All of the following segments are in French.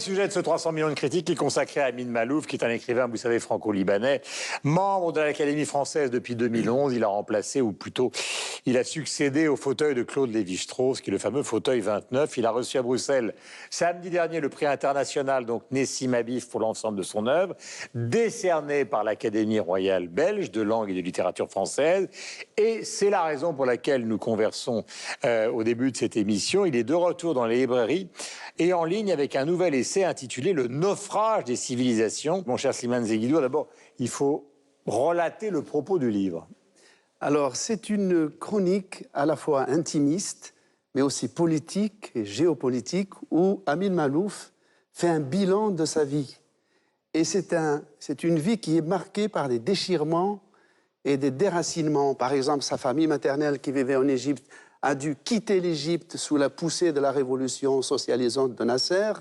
Sujet de ce 300 millions de critiques est consacré à Amin Maalouf, qui est un écrivain, vous savez, franco-libanais, membre de l'Académie française depuis 2011. Il a remplacé, ou plutôt, il a succédé au fauteuil de Claude Lévi-Strauss, qui est le fameux fauteuil 29. Il a reçu à Bruxelles, samedi dernier, le prix international, donc Nessim Habif, pour l'ensemble de son œuvre, décerné par l'Académie royale belge de langue et de littérature française. Et c'est la raison pour laquelle nous conversons au début de cette émission. Il est de retour dans les librairies et en ligne avec un nouvel essai intitulé « Le naufrage des civilisations ». Mon cher Slimane Zeguidour, d'abord, il faut relater le propos du livre. Alors, c'est une chronique à la fois intimiste, mais aussi politique et géopolitique, où Amin Maalouf fait un bilan de sa vie. Et c'est une vie qui est marquée par des déchirements et des déracinements. Par exemple, sa famille maternelle qui vivait en Égypte a dû quitter l'Égypte sous la poussée de la révolution socialisante de Nasser.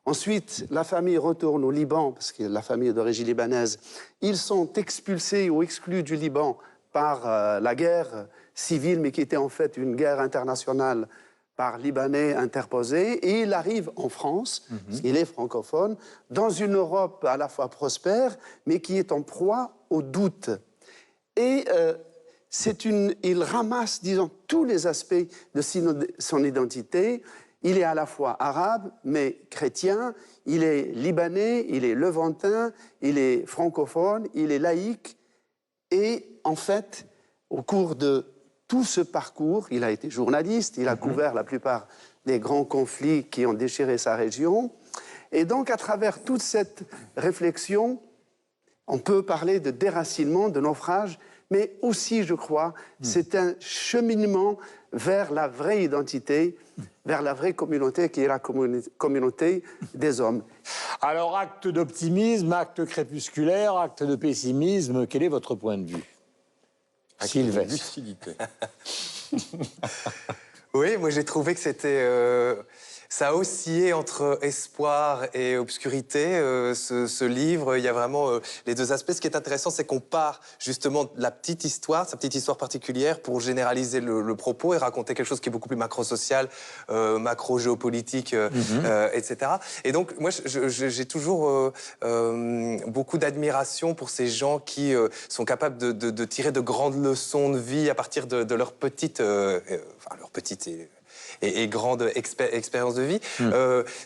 Ensuite, la famille retourne au Liban, parce que la famille est d'origine libanaise. Ils sont expulsés ou exclus du Liban par la guerre civile, mais qui était en fait une guerre internationale par Libanais interposés. Et il arrive en France, parce qu'il est francophone, dans une Europe à la fois prospère, mais qui est en proie au doute. Et il ramasse, disons, tous les aspects de son identité. Il est à la fois arabe, mais chrétien, il est libanais, il est levantin, il est francophone, il est laïque. Et en fait, au cours de tout ce parcours, il a été journaliste, il a couvert la plupart des grands conflits qui ont déchiré sa région. Et donc, à travers toute cette réflexion, on peut parler de déracinement, de naufrage, mais aussi, je crois, c'est un cheminement vers la vraie identité, vers la vraie communauté qui est la communauté des hommes. Alors, acte d'optimisme, acte crépusculaire, acte de pessimisme, quel est votre point de vue, Sylvestre? Lucidité. Oui, moi j'ai trouvé que c'était... ça a oscillé entre espoir et obscurité, ce livre. Il y a vraiment les deux aspects. Ce qui est intéressant, c'est qu'on part justement de la petite histoire, sa petite histoire particulière, pour généraliser le propos et raconter quelque chose qui est beaucoup plus macro-social, macro-géopolitique, etc. Et donc, moi, j'ai toujours beaucoup d'admiration pour ces gens qui sont capables de tirer de grandes leçons de vie à partir de leur petite... et grande expérience de vie.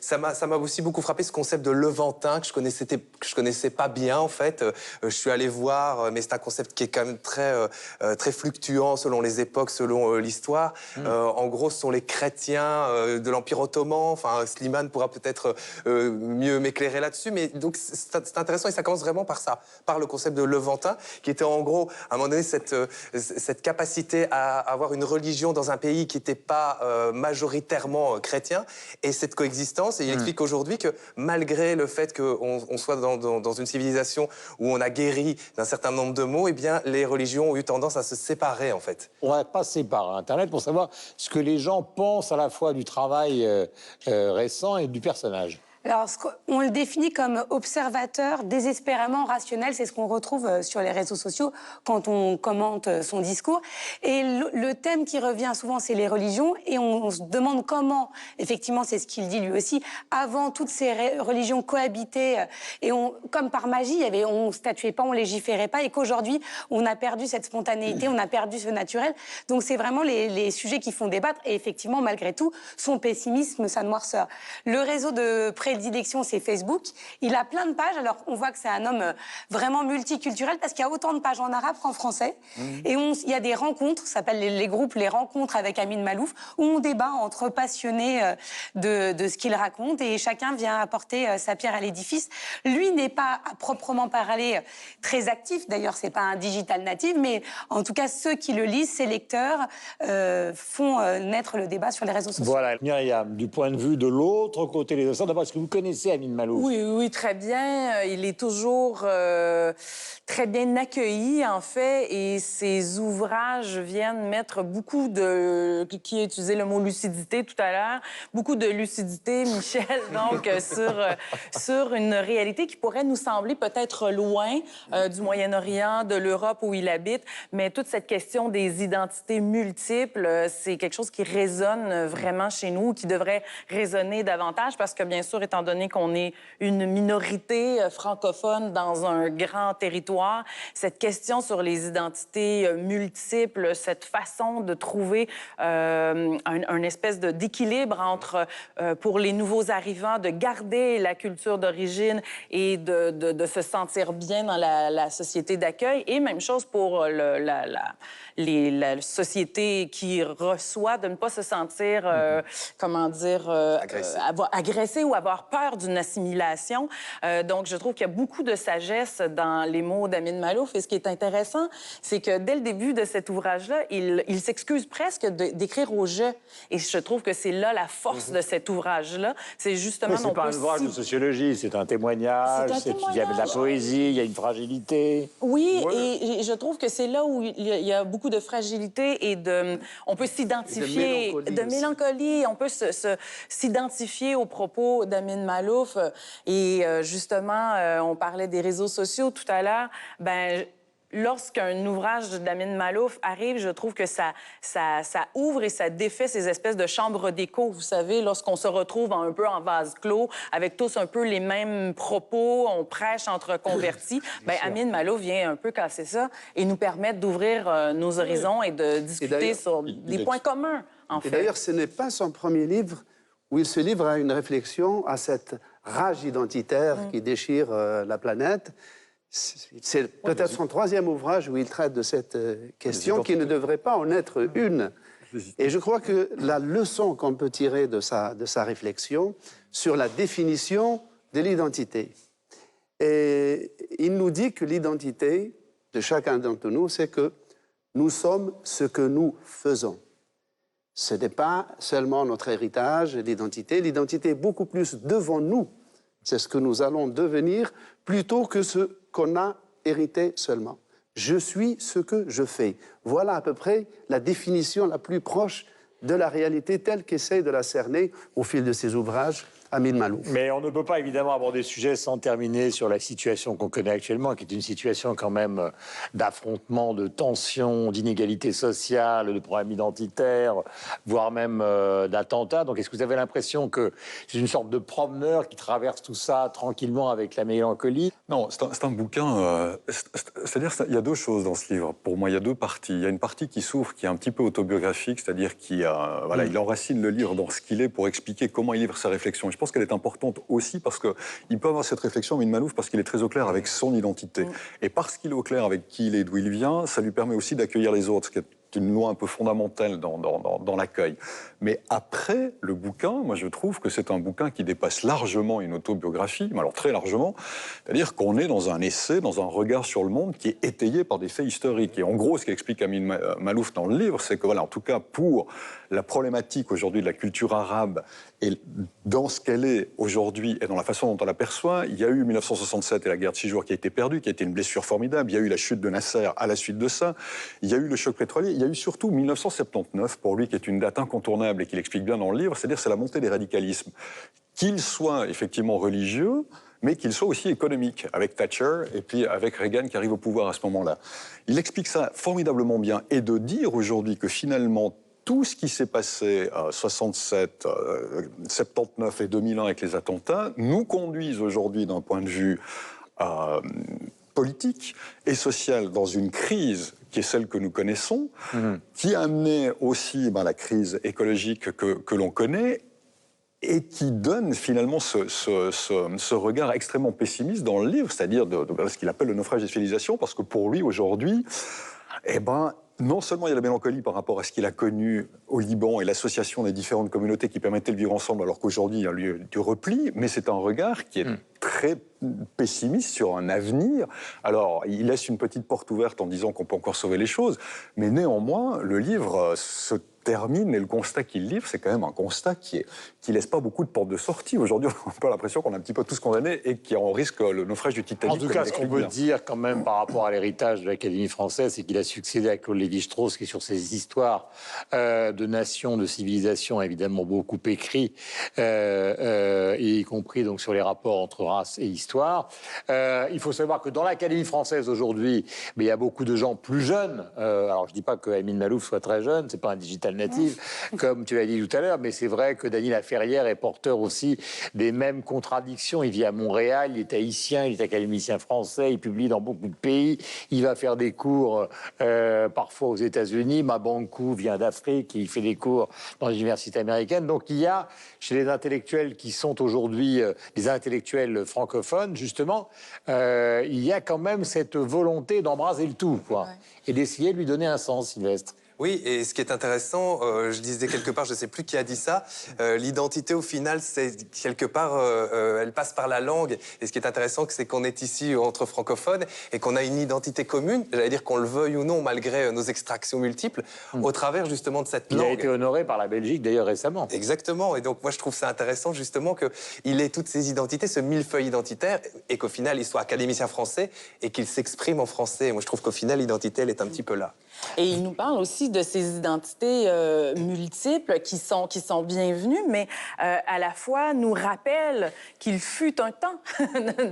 Ça m'a aussi beaucoup frappé ce concept de levantin que je connaissais pas bien en fait. Je suis allé voir, mais c'est un concept qui est quand même très fluctuant selon les époques, selon l'histoire. En gros, ce sont les chrétiens de l'Empire ottoman. Enfin, Slimane pourra peut-être mieux m'éclairer là-dessus. Mais donc c'est intéressant et ça commence vraiment par ça, par le concept de levantin, qui était en gros à un moment donné cette capacité à avoir une religion dans un pays qui n'était pas majoritairement chrétien, et cette coexistence. Et il explique aujourd'hui que malgré le fait qu'on soit dans une civilisation où on a guéri d'un certain nombre de maux, eh bien, les religions ont eu tendance à se séparer, en fait. On va passer par Internet pour savoir ce que les gens pensent à la fois du travail récent et du personnage. Alors, on le définit comme observateur désespérément rationnel. C'est ce qu'on retrouve sur les réseaux sociaux quand on commente son discours. Et le thème qui revient souvent, c'est les religions. Et on se demande comment, effectivement, c'est ce qu'il dit lui aussi, avant toutes ces religions cohabitaient, et comme par magie, on ne statuait pas, on ne légiférait pas, et qu'aujourd'hui, on a perdu cette spontanéité, on a perdu ce naturel. Donc, c'est vraiment les sujets qui font débattre. Et effectivement, malgré tout, son pessimisme, sa noirceur. Le réseau de prédilection, c'est Facebook. Il a plein de pages. Alors, on voit que c'est un homme vraiment multiculturel parce qu'il y a autant de pages en arabe qu'en français. Et il y a des rencontres, ça s'appelle les groupes, les rencontres avec Amin Maalouf, où on débat entre passionnés de ce qu'il raconte et chacun vient apporter sa pierre à l'édifice. Lui n'est pas à proprement parler très actif. D'ailleurs, c'est pas un digital natif, mais en tout cas, ceux qui le lisent, ses lecteurs, font naître le débat sur les réseaux sociaux. Voilà, Myriam, du point de vue de l'autre côté des océans, d'abord, est-ce que vous connaissez Amin Maalouf? Oui, très bien. Il est toujours très bien accueilli, en fait, et ses ouvrages viennent mettre beaucoup de... Qui a utilisé le mot lucidité tout à l'heure, beaucoup de lucidité, Michel, donc, sur une réalité qui pourrait nous sembler peut-être loin du Moyen-Orient, de l'Europe où il habite, mais toute cette question des identités multiples, c'est quelque chose qui résonne vraiment chez nous, qui devrait résonner davantage, parce que, bien sûr, étant donné qu'on est une minorité francophone dans un grand territoire. Cette question sur les identités multiples, cette façon de trouver un espèce d'équilibre entre, pour les nouveaux arrivants, de garder la culture d'origine et de se sentir bien dans la société d'accueil. Et même chose pour la société qui reçoit, de ne pas se sentir, comment dire, agressé ou avoir peur d'une assimilation. Donc, je trouve qu'il y a beaucoup de sagesse dans les mots d'Amin Maalouf. Et ce qui est intéressant, c'est que dès le début de cet ouvrage-là, il s'excuse presque d'écrire au jeu. Et je trouve que c'est là la force de cet ouvrage-là. C'est justement... Mais c'est pas un ouvrage de sociologie, c'est un témoignage, il y a de la poésie, il y a une fragilité. Oui, et je trouve que c'est là où il y a beaucoup de fragilité et on peut s'identifier, de mélancolie, on peut s'identifier aux propos d'Amin Maalouf. Et justement, on parlait des réseaux sociaux tout à l'heure. Ben, lorsqu'un ouvrage d'Amin Maalouf arrive, je trouve que ça ouvre et ça défait ces espèces de chambres d'écho, vous savez, lorsqu'on se retrouve un peu en vase clos, avec tous un peu les mêmes propos, on prêche entre convertis. Bien, Amin Maalouf vient un peu casser ça et nous permettre d'ouvrir nos horizons et de discuter sur des points communs, en fait. Et d'ailleurs, ce n'est pas son premier livre où il se livre à une réflexion, à cette rage identitaire qui déchire la planète. C'est peut-être son troisième ouvrage où il traite de cette question qui ne devrait pas en être une. Et je crois que la leçon qu'on peut tirer de sa réflexion sur la définition de l'identité, et il nous dit que l'identité de chacun d'entre nous, c'est que nous sommes ce que nous faisons. Ce n'est pas seulement notre héritage, l'identité. L'identité est beaucoup plus devant nous. C'est ce que nous allons devenir plutôt que ce qu'on a hérité seulement. Je suis ce que je fais. Voilà à peu près la définition la plus proche de la réalité telle qu'essaie de la cerner au fil de ses ouvrages Amin Maalouf. Mais on ne peut pas évidemment aborder ce sujet sans terminer sur la situation qu'on connaît actuellement, qui est une situation quand même d'affrontement, de tension, d'inégalité sociale, de problèmes identitaires, voire même d'attentats. Donc est-ce que vous avez l'impression que c'est une sorte de promeneur qui traverse tout ça tranquillement avec la mélancolie? Non, c'est un bouquin... c'est-à-dire qu'il y a deux choses dans ce livre. Pour moi, il y a deux parties. Il y a une partie qui s'ouvre, qui est un petit peu autobiographique, c'est-à-dire qu'il il enracine le livre dans ce qu'il est pour expliquer comment il livre sa réflexion. Je pense qu'elle est importante aussi parce qu'il peut avoir cette réflexion, Amin Maalouf, parce qu'il est très au clair avec son identité. Et parce qu'il est au clair avec qui il est, d'où il vient, ça lui permet aussi d'accueillir les autres, ce qui est une loi un peu fondamentale dans l'accueil. Mais après le bouquin, moi je trouve que c'est un bouquin qui dépasse largement une autobiographie, mais alors très largement, c'est-à-dire qu'on est dans un essai, dans un regard sur le monde qui est étayé par des faits historiques. Et en gros, ce qu'explique Amin Maalouf dans le livre, c'est que voilà, en tout cas pour la problématique aujourd'hui de la culture arabe et dans ce qu'elle est aujourd'hui et dans la façon dont on l'aperçoit, il y a eu 1967 et la guerre de 6 jours qui a été perdue, qui a été une blessure formidable. Il y a eu la chute de Nasser à la suite de ça. Il y a eu le choc pétrolier. Il y a eu surtout 1979, pour lui, qui est une date incontournable et qu'il explique bien dans le livre, c'est-à-dire c'est la montée des radicalismes. Qu'ils soient effectivement religieux, mais qu'il soit aussi économique, avec Thatcher et puis avec Reagan qui arrive au pouvoir à ce moment-là. Il explique ça formidablement bien. Et de dire aujourd'hui que finalement, tout ce qui s'est passé en 67, 79 et 2001 avec les attentats nous conduisent aujourd'hui d'un point de vue politique et social dans une crise qui est celle que nous connaissons, qui a amené aussi la crise écologique que l'on connaît et qui donne finalement ce regard extrêmement pessimiste dans le livre, c'est-à-dire de ce qu'il appelle le naufrage des civilisations, parce que pour lui, aujourd'hui, non seulement il y a la mélancolie par rapport à ce qu'il a connu au Liban et l'association des différentes communautés qui permettaient de vivre ensemble alors qu'aujourd'hui il y a lieu du repli, mais c'est un regard qui est très pessimiste sur un avenir. Alors, il laisse une petite porte ouverte en disant qu'on peut encore sauver les choses, mais néanmoins, le livre se termine et le constat qu'il livre, c'est quand même un constat qui laisse pas beaucoup de portes de sortie. Aujourd'hui, on a un peu l'impression qu'on a un petit peu tous condamnés et qu'on risque le naufrage du Titanic. En tout cas, ce qu'on peut dire quand même par rapport à l'héritage de l'Académie française, c'est qu'il a succédé à Claude Lévi-Strauss, qui est sur ces histoires de nations, de civilisations, évidemment beaucoup écrit, y compris donc sur les rapports entre race et histoire. Il faut savoir que dans l'Académie française aujourd'hui, il y a beaucoup de gens plus jeunes. Alors, je dis pas que Amin Maalouf soit très jeune, c'est pas un digital native, comme tu l'as dit tout à l'heure, mais c'est vrai que Dany Laferrière est porteur aussi des mêmes contradictions. Il vit à Montréal, il est haïtien, il est académicien français, il publie dans beaucoup de pays, il va faire des cours parfois aux États-Unis. Mabankou vient d'Afrique, il fait des cours dans les universités américaines. Donc il y a chez les intellectuels qui sont aujourd'hui des intellectuels francophones, justement, il y a quand même cette volonté d'embraser le tout, quoi, et d'essayer de lui donner un sens, Sylvestre. Oui, et ce qui est intéressant, je disais quelque part, je ne sais plus qui a dit ça, l'identité au final, c'est quelque part, elle passe par la langue. Et ce qui est intéressant, c'est qu'on est ici entre francophones et qu'on a une identité commune, j'allais dire qu'on le veuille ou non, malgré nos extractions multiples, au travers justement de cette langue. Il a été honoré par la Belgique d'ailleurs récemment. Exactement, et donc moi je trouve ça intéressant justement qu'il ait toutes ces identités, ce millefeuille identitaire, et qu'au final il soit académicien français et qu'il s'exprime en français. Moi je trouve qu'au final l'identité, elle est un petit peu là. Et il nous parle aussi de ces identités multiples qui sont bienvenues, mais à la fois nous rappelle qu'il fut un temps,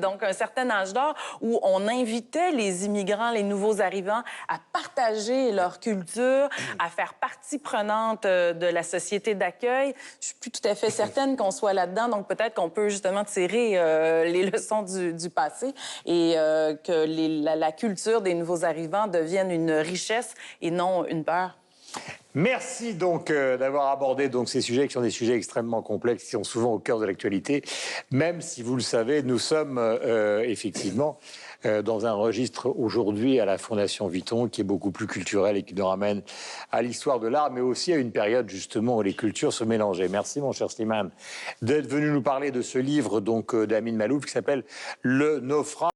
donc un certain âge d'or, où on invitait les immigrants, les nouveaux arrivants, à partager leur culture, à faire partie prenante de la société d'accueil. Je suis plus tout à fait certaine qu'on soit là-dedans, donc peut-être qu'on peut justement tirer les leçons du passé et que la culture des nouveaux arrivants devienne une richesse et non une peur. Merci donc d'avoir abordé donc ces sujets qui sont des sujets extrêmement complexes, qui sont souvent au cœur de l'actualité, même si vous le savez, nous sommes effectivement dans un registre aujourd'hui à la Fondation Vuitton qui est beaucoup plus culturel et qui nous ramène à l'histoire de l'art, mais aussi à une période justement où les cultures se mélangeaient. Merci mon cher Slimane d'être venu nous parler de ce livre donc d'Amin Maalouf qui s'appelle Le Naufrage.